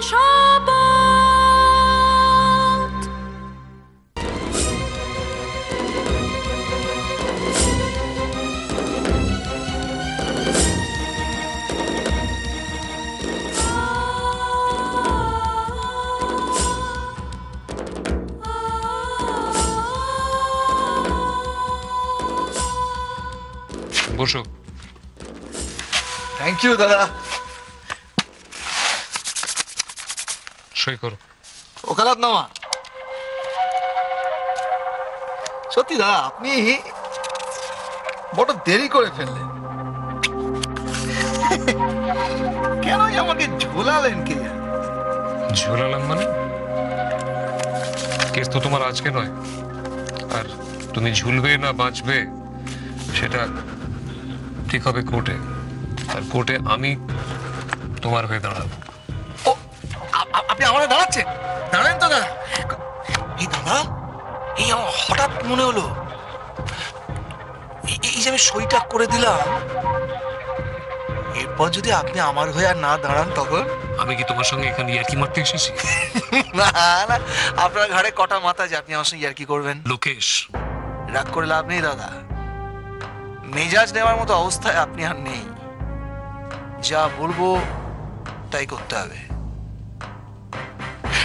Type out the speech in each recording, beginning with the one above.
শপথ। বসো। Thank you দাদা। সই করো। ওকালাত নামা। সত্যি দাদা আপনি বড় দেরি করে ফেললেন। কেন আমাকে ঝোলালেন কে জানে? ঝোলালাম মানে? কেস তো তোমার আজকে নয়, আর তুমি ঝুলবে না বাঁচবে সেটা ঠিক হবে কোর্টে, আর কোর্টে আমি তোমার হয়ে দাঁড়াবো। ও আপনি আমার দাঁড়াচ্ছেন? দাঁড়ান তো দাদা। এই দাদা, এই আমার হঠাৎ মনে হলো এই যে আমি সইটা করে দিলাম, এরপর যদি আপনি আমার হয়ে আর না দাঁড়ান তখন? আমি কি তোমার সঙ্গে এখানে ইয়ার্কি মারতে এসেছি? না না, আপনার ঘাড়ে কটা মাথা যে আপনি আমার সঙ্গে ইয়ার্কি করবেন? লোকেশ, রাগ করে লাভ নেই দাদা, মেজাজ নেওয়ার মতো অবস্থায় আপনি আর নেই। যা বলবো তাই করতে হবে।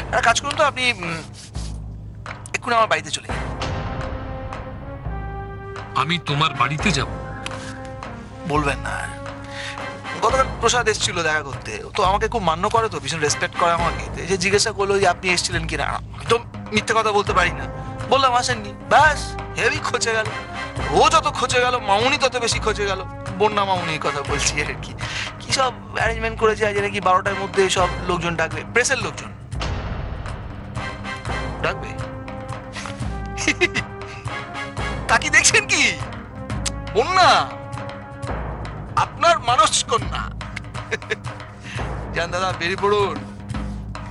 একটা কাজ করুন তো, আপনি এক্ষুনি আমার বাড়িতে চলে যান। আমি তোমার বাড়িতে যাব? বলবেন না। গতকাল প্রসাদ এসেছিল দেখা করতে, তো আমাকে খুব মান্য করে, তো ভীষণ রেসপেক্ট করে আমাকে। যে জিজ্ঞাসা করলো যে আপনি এসেছিলেন কিনা, আমি তো মিথ্যে কথা বলতে পারি না, বললাম আসেননি। ব্যাস, হেভি খচে গেল। ও যত খচে গেল, মামুনি তত বেশি খচে গেল। বন্যা মামুনির কথা বলছি আর কি। কি সব অ্যারেঞ্জমেন্ট করেছে আজ নাকি 12টার মধ্যে সব লোকজন ডাকবে, প্রেসের লোকজন ডাকবে। তা কি দেখছেন কি বন্যা? আপনার মানস কন্যা। জান দাদা, বেরিয়ে পড়ুন।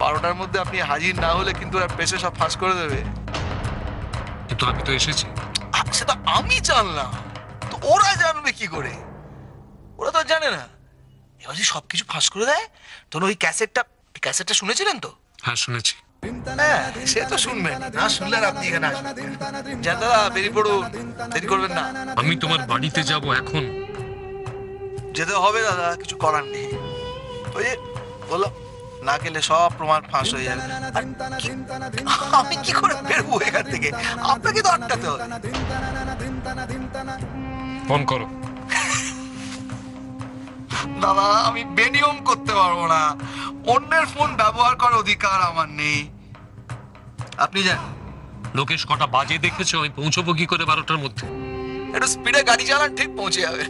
12টার মধ্যে আপনি হাজির না হলে কিন্তু ওরা প্রেসে সব ফাঁস করে দেবে। কিন্তু আমি তো এসেছি। সেটা আমি জানলাম, তো ওরা জানবে কি করে? ওরা তো জানে না। এবার যদি সবকিছু ফাঁস করে দেয় তখন ওই ক্যাসেটটা শুনেছিলেন তো? হ্যাঁ শুনেছি। হ্যাঁ, সে তো শুনবেন না, শুনলে আর আপনি এখানে আসবেন। জান দাদা, বেরিয়ে পড়ুন, দেরি করবেন না। আমি তোমার বাড়িতে যাব এখন। যেতে হবে দাদা, কিছু করার নেই। ওই যে বললাম, না গেলে সব প্রমাণ ফাঁস হয়ে যাবে। আমি কি করে বেরবো এখান থেকে? আপনাকে তো আটকাতে হবে। ফোন করো। দাদা, আমি বেনিয়ম করতে পারবো না। অন্যের ফোন ব্যবহার করার অধিকার আমার নেই। আপনি যান। লোকেশ, কটা বাজে দেখেছো? আমি পৌঁছবো কি করে 12টার মধ্যে? একটু স্পিডে গাড়ি চালান, ঠিক পৌঁছে যাবে।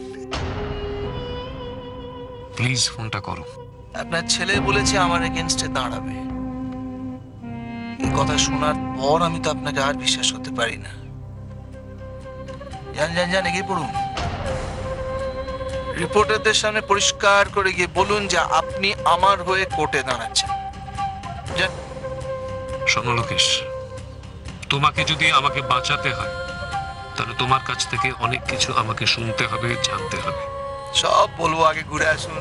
প্লিজ ফোনটা করো। আপনার ছেলে বলেছে আমার এগেনস্টে দাঁড়াবে। এই কথা শোনার পর আমি তো আপনাকে আর বিশ্বাস করতে পারি না। যান যান যান, এগিয়ে পড়ুন। রিপোর্টারদের সামনে পরিষ্কার করে গিয়ে বলুন যে আপনি আমার হয়ে কোর্টে দাঁড়াচ্ছেন। যান। শোনো লোকেশ, তোমাকে যদি আমাকে বাঁচাতে হয় তাহলে তোমার কাছ থেকে অনেক কিছু আমাকে শুনতে হবে, জানতে হবে। সব বলবো, আগে ঘুরে আসুন।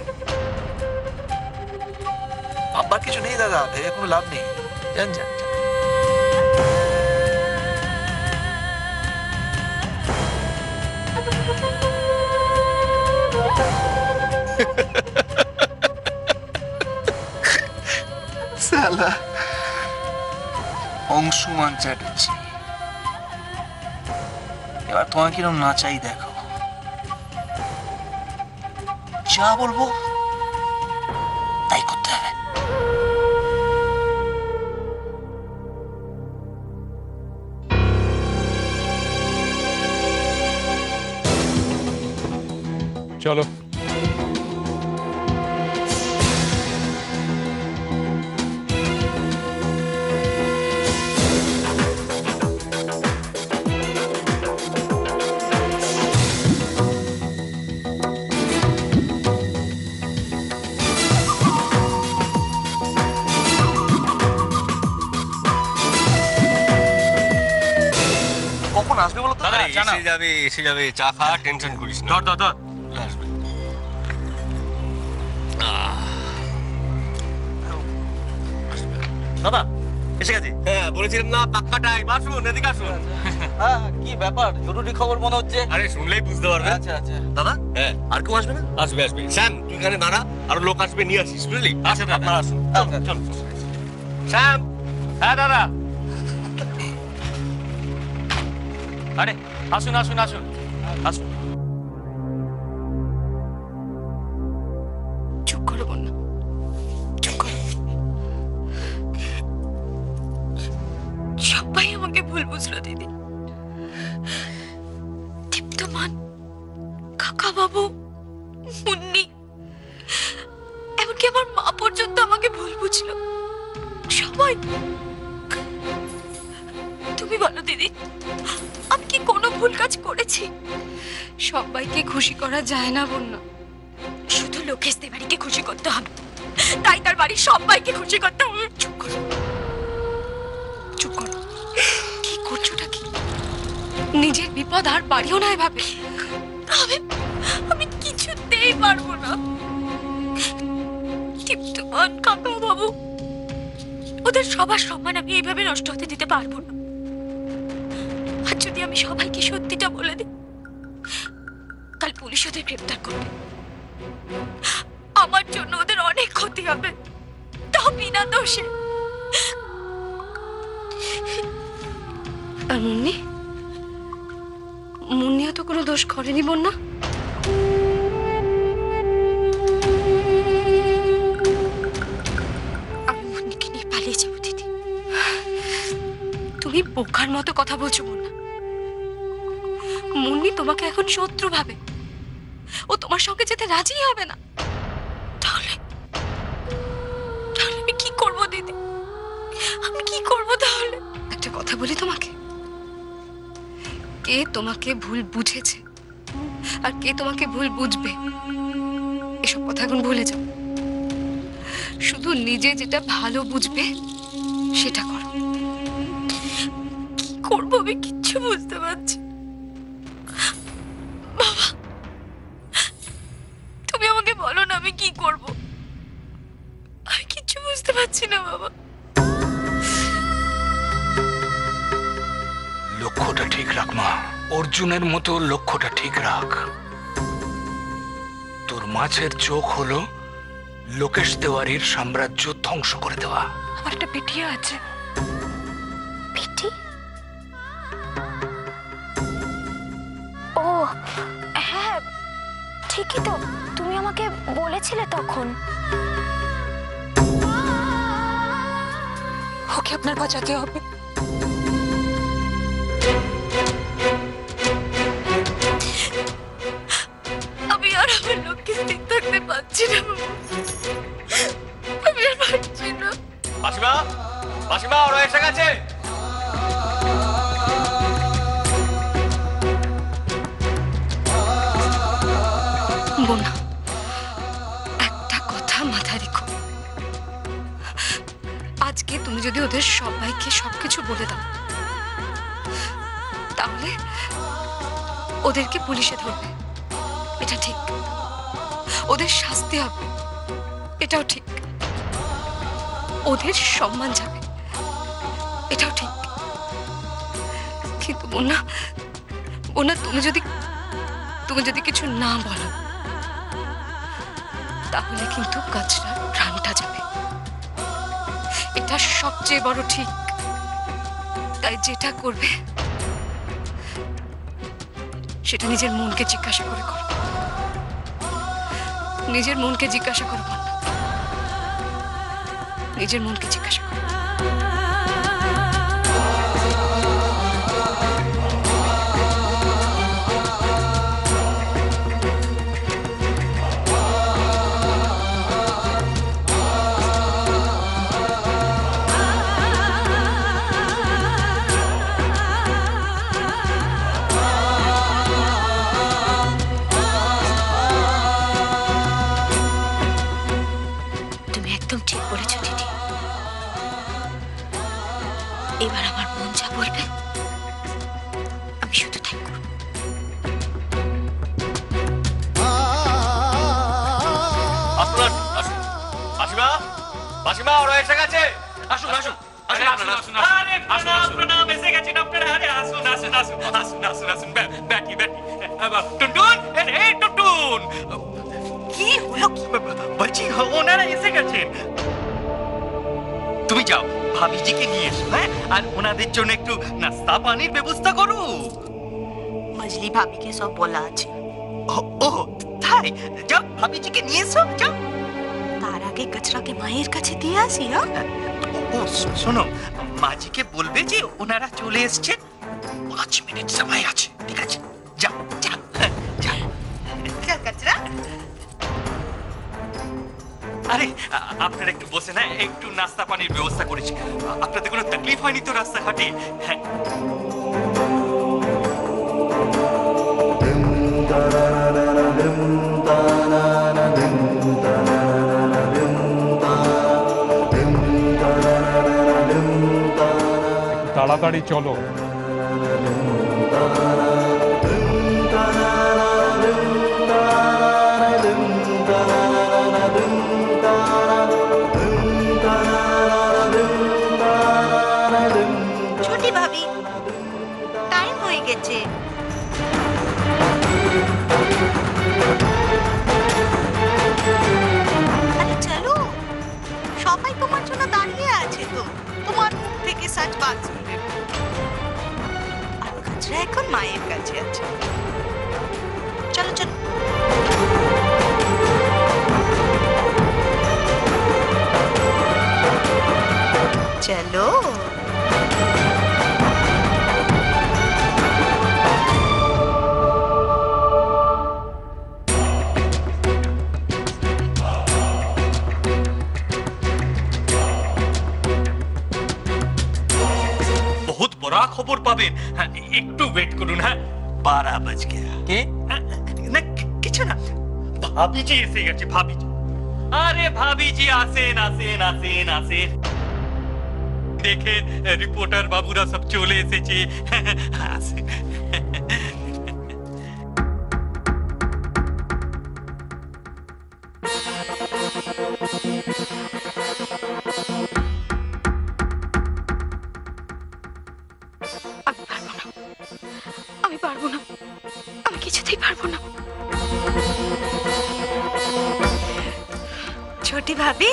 ভাববার কিছু নেই দাদা, ভেবে কোনো লাভ নেই। যান যান। সালা অংশুমান চ্যাটার্জি, এবার তোমার কিরম নাচাই দেখো। যা বলবো তাই করতে হবে। চলো। কখন আসবে বলো তো? এসে যাবে, চা খা, টেনশন করিস না। দাদা দাদা এসে গেছি। হ্যাঁ বলেছিলাম না পাক্কা টাইম। আসুন এদিকে আসুন। হ্যাঁ কি ব্যাপার, জরুরি খবর মনে হচ্ছে। আরে শুনলেই বুঝতে পারবে। আচ্ছা আচ্ছা দাদা, হ্যাঁ আর কেউ আসবে না? আসবে আসবে। শ্যাম তুই এখানে দাঁড়া, আরো লোক আসবে, নিয়ে আসিস বুঝলি। আচ্ছা দাদা, আপনারা আসুন। আচ্ছা চল। শ্যাম। হ্যাঁ দাদা। আরে আসুন আসুন আসুন আসুন। চুপ করো বন্যা, চুপ করো। সবাই আমাকে ভুল বুঝলো দিদি। দীপ্তমান, কাকা বাবু, মুন্নি, এমনকি আমার মা পর্যন্ত আমাকে ভুল বুঝলো। সবাই। তুমি বলো দিদি, আমি কি কোনো ভুল কাজ করেছি? সবাইকে খুশি করা যায় না বন্যা, শুধু লোকেশ তিওয়ারিকে খুশি করতে হবে, তাই তার বাড়ির সবাইকে খুশি করতে হবে। চুপ করো, চুপ করো। কি করছোটা কি? নিজের বিপদ আর বাড়িও না এভাবে। আমি কিছুতেই পারবো না। দীপ্তমান, কাকা বাবু, ওদের সবার সম্মান আমি এইভাবে নষ্ট হতে দিতে পারবো না। আর যদি আমি সবাইকে সত্যিটা বলে দিই, কাল পুলিশ ওদের গ্রেপ্তার করবে। আমার জন্য ওদের অনেক ক্ষতি হবে, তাও বিনা দোষে। আর মুন্নি, মুন্নিও তো কোনো দোষ করেনি বন্যা। আমি মুন্নিকে নিয়ে পালিয়ে যাবো দিদি। তুমি বোকার মতো কথা বলছো বন্যা। মুন্নি তোমাকে এখন শত্রু ভাবে, ও তোমার সঙ্গে যেতে রাজি হবে না। তাহলে তাহলে আমি কি করবো দিদি? আমি কি করবো তাহলে? একটা কথা বলি তোমাকে, কে তোমাকে ভুল বুঝেছে আর কে তোমাকে ভুল বুঝবে এসব কথা এখন ভুলে যাও। শুধু নিজে যেটা ভালো বুঝবে সেটা করো। কি করবো আমি কিচ্ছু বুঝতে পারছি। বাবা, তুমি আমাকে বলো না আমি কি করব। আমি কিচ্ছু বুঝতে পারছি না বাবা। লক্ষ্যটা ঠিক রাখ মা, অর্জুনের মতো লক্ষ্যটা ঠিক রাখ। তোর মাছের চোখ হলো লোকেশ তিওয়ারির সাম্রাজ্য ধ্বংস করে দেওয়া। আমার একটা পিঠিও আছে। পিঠি? ও হ্যাঁ ঠিকই তো, তুমি আমাকে বলেছিলে তখন। ওকে আপনার বাঁচাতে হবে। আমি আর আমার লোককে স্থির থাকতে পারছি না বাবা। আমি আর পারছি না। মাসিমা, মাসিমা ওরা এসে গেছে। বোনা, একটা কথা মাথায় রেখো, আজকে তুমি যদি ওদের সবাইকে সবকিছু বলে দাও তাহলে ওদেরকে পুলিশে ধরবে, এটা ঠিক। ওদের শাস্তি হবে, এটাও ঠিক। ওদের সম্মান যাবে, এটাও ঠিক। কিন্তু বোনা, বোনা তুমি যদি কিছু না বলো তাহলে কিন্তু কাজটার প্রাণটা যাবে, এটা সবচেয়ে বড় ঠিক। তাই যেটা করবে সেটা নিজের মনকে জিজ্ঞাসা করে করো। নিজের মনকে জিজ্ঞাসা করবো না, নিজের মনকে জিজ্ঞাসা করো। তুমি একদম ঠিক বলেছো দিদি। এবার আমার মন যা বলবে আমি শুধু তাই করব। আসুন আসুন আসুন। মাসিমা, মাসিমা ওরা এসে গেছে। আসুন আসুন আরে আসুন আসুন আপনারা, আসুন, আরে প্রণাম প্রণাম, এসে গেছেন আপনারা। আরে আসুন আসুন আসুন আসুন আসুন আসুন, ব্যাটি ব্যাটি। টুনটুন, এই টুনটুন, কি হলো কি? বলছি ওনারা এসে গেছেন। তুমি যাও ভাবিজিকে নিয়ে এসো, হ্যাঁ, আর ওনাদের জন্য একটু নাস্তা পানির ব্যবস্থা করো। মজলি ভাবিকে সব বলা আছে। ও তাই, যাও ভাবিজিকে নিয়ে এসো, যাও। তার আগে কচরাকে মায়ের কাছে দিয়ে আসি। হ্যাঁ, ও শোনো, মাঝিকে বলবে যে ওনারা চলে এসেছেন, 5 মিনিট সময় আছে, ঠিক আছে? যাও যাও যাও। চল কচরা। আরে আপনারা একটু বসে না, একটু নাস্তা পানির ব্যবস্থা করেছি। আপনাদের কোনো তকলিফ হয়নি তো রাস্তাঘাটে? হ্যাঁ। তাড়াতাড়ি চলো। ছোটি ভাবি, টাইম হয়ে গেছে। আরে চলো, সবাই তোমার জন্য দাঁড়িয়ে আছে তো, তোমার মুখ থেকে সাজ বাদ শুনবে। আর কচরা এখন মায়ের কাছে আছে। চলো চলো। চলো। বহুত বড় খবর পাবেন, হ্যাঁ, একটু ওয়েট করুন। হ্যাঁ, 12 বাজ গয়া। কি? না কিছু না, ভাবিজি এসে গেছে, ভাবিজি। আরে ভাবিজি, আসেন আসেন আসেন আসেন। দেখেন রিপোর্টার বাবুরা সব চলে এসেছে। আসেন। আমি পারবো না, আমি কিছুতেই পারবো না। ছোটি ভাবি,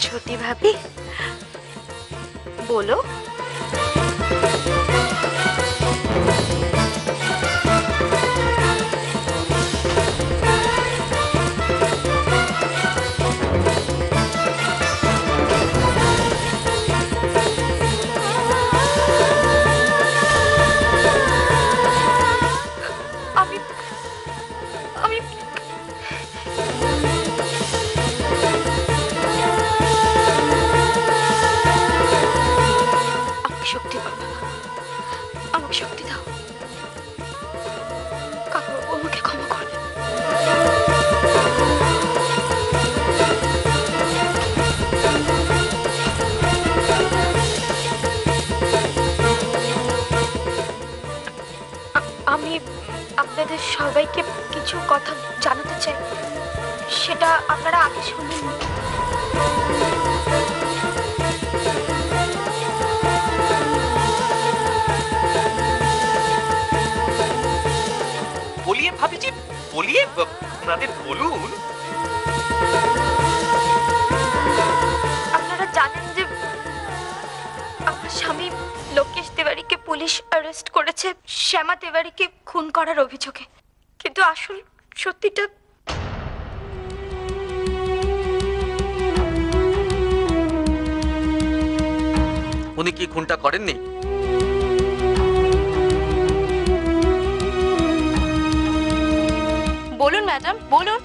ছোটি ভাবি বলো। আমি আমি আমাকে শক্তি দাও বাবা, আমাকে শক্তি দাও। কাকুবাবু আমাকে ক্ষমা করবে। আমি আপনাদের সবাইকে কিছু কথা জানাতে চাই, সেটা আপনারা আগে শুনেননি। বলিয়ে ভাবিজি, বলিয়ে ওনাদের বলুন। আপনারা জানেন যে আমার স্বামী লোকেশ তিওয়ারিকে পুলিশ অ্যারেস্ট করেছে শ্যামা তিওয়ারিকে খুন করার অভিযোগে, কিন্তু আসল সত্যিটা উনি কি খুনটা করেননি? বলুন ম্যাডাম, বলুন।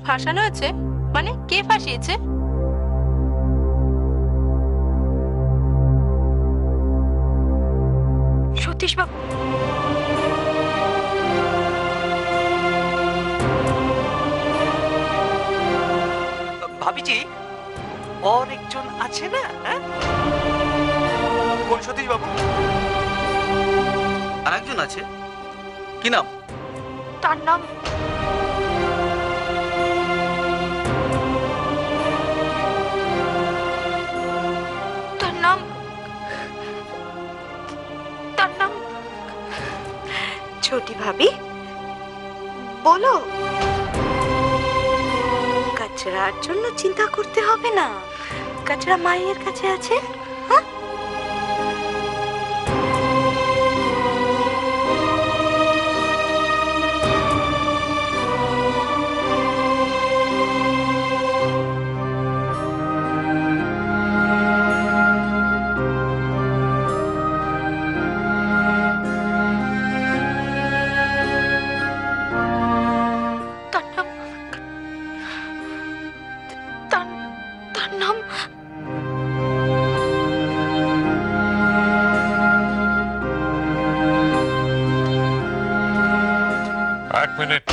ফাঁসানো হয়েছে? মানে কে ফাঁসিয়েছে? সতীশ বাবু। ভাবিজি और একজন আছে না? কোন সতীশ বাবু? আর একজন আছে, কি নাম? তার নাম ছোটি ভাবি বলো। কাচরার জন্য চিন্তা করতে হবে না, কাচরা মায়ের কাছে আছে। হ্যাঁ, এক মিনিট।